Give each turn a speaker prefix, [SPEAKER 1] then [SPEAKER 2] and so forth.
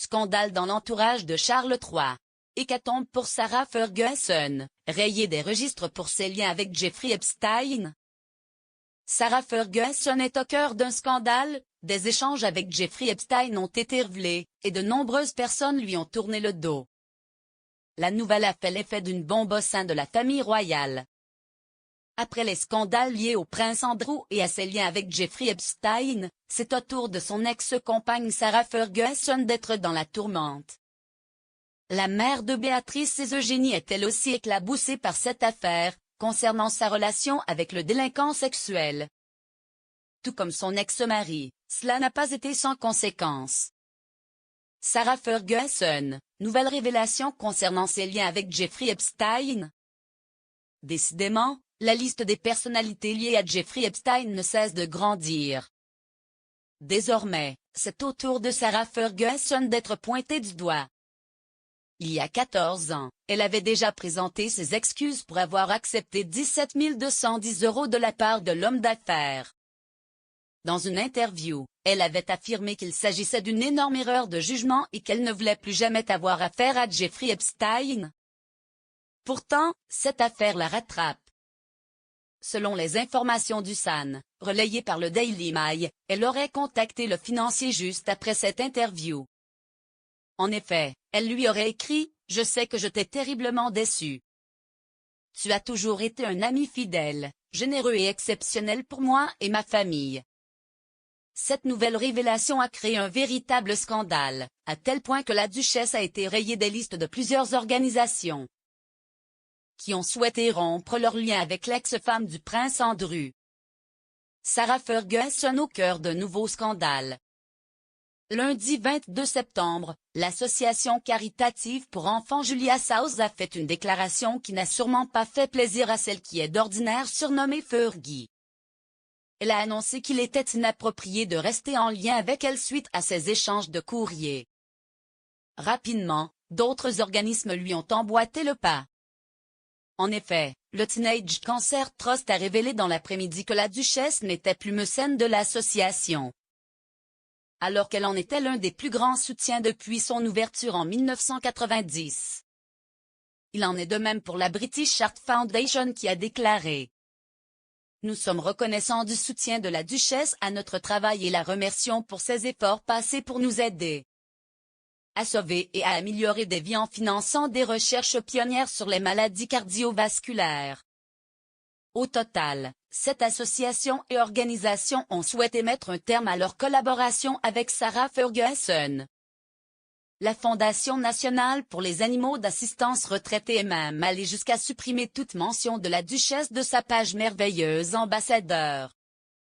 [SPEAKER 1] Scandale dans l'entourage de Charles III. Hécatombe pour Sarah Ferguson, rayée des registres pour ses liens avec Jeffrey Epstein. Sarah Ferguson est au cœur d'un scandale, des échanges avec Jeffrey Epstein ont été révélés, et de nombreuses personnes lui ont tourné le dos. La nouvelle a fait l'effet d'une bombe au sein de la famille royale. Après les scandales liés au prince Andrew et à ses liens avec Jeffrey Epstein, c'est au tour de son ex-compagne Sarah Ferguson d'être dans la tourmente. La mère de Béatrice et Eugénie est elle aussi éclaboussée par cette affaire, concernant sa relation avec le délinquant sexuel. Tout comme son ex-mari, cela n'a pas été sans conséquences. Sarah Ferguson, nouvelle révélation concernant ses liens avec Jeffrey Epstein. Décidément, la liste des personnalités liées à Jeffrey Epstein ne cesse de grandir. Désormais, c'est au tour de Sarah Ferguson d'être pointée du doigt. Il y a 14 ans, elle avait déjà présenté ses excuses pour avoir accepté 17 210 € de la part de l'homme d'affaires. Dans une interview, elle avait affirmé qu'il s'agissait d'une énorme erreur de jugement et qu'elle ne voulait plus jamais avoir affaire à Jeffrey Epstein. Pourtant, cette affaire la rattrape. Selon les informations du Sun, relayées par le Daily Mail, elle aurait contacté le financier juste après cette interview. En effet, elle lui aurait écrit « Je sais que je t'ai terriblement déçu. Tu as toujours été un ami fidèle, généreux et exceptionnel pour moi et ma famille. » Cette nouvelle révélation a créé un véritable scandale, à tel point que la duchesse a été rayée des listes de plusieurs organisations qui ont souhaité rompre leur lien avec l'ex-femme du prince Andrew. Sarah Ferguson au cœur d'un nouveau scandale. Lundi 22 septembre, l'association caritative pour enfants Julia's House a fait une déclaration qui n'a sûrement pas fait plaisir à celle qui est d'ordinaire surnommée Fergie. Elle a annoncé qu'il était inapproprié de rester en lien avec elle suite à ces échanges de courriers. Rapidement, d'autres organismes lui ont emboîté le pas. En effet, le Teenage Cancer Trust a révélé dans l'après-midi que la duchesse n'était plus mécène de l'association, alors qu'elle en était l'un des plus grands soutiens depuis son ouverture en 1990. Il en est de même pour la British Heart Foundation qui a déclaré « Nous sommes reconnaissants du soutien de la duchesse à notre travail et la remercions pour ses efforts passés pour nous aider à sauver et à améliorer des vies en finançant des recherches pionnières sur les maladies cardiovasculaires. » Au total, cette association et organisation ont souhaité mettre un terme à leur collaboration avec Sarah Ferguson. La Fondation nationale pour les animaux d'assistance retraitée est même allée jusqu'à supprimer toute mention de la duchesse de sa page merveilleuse ambassadeur.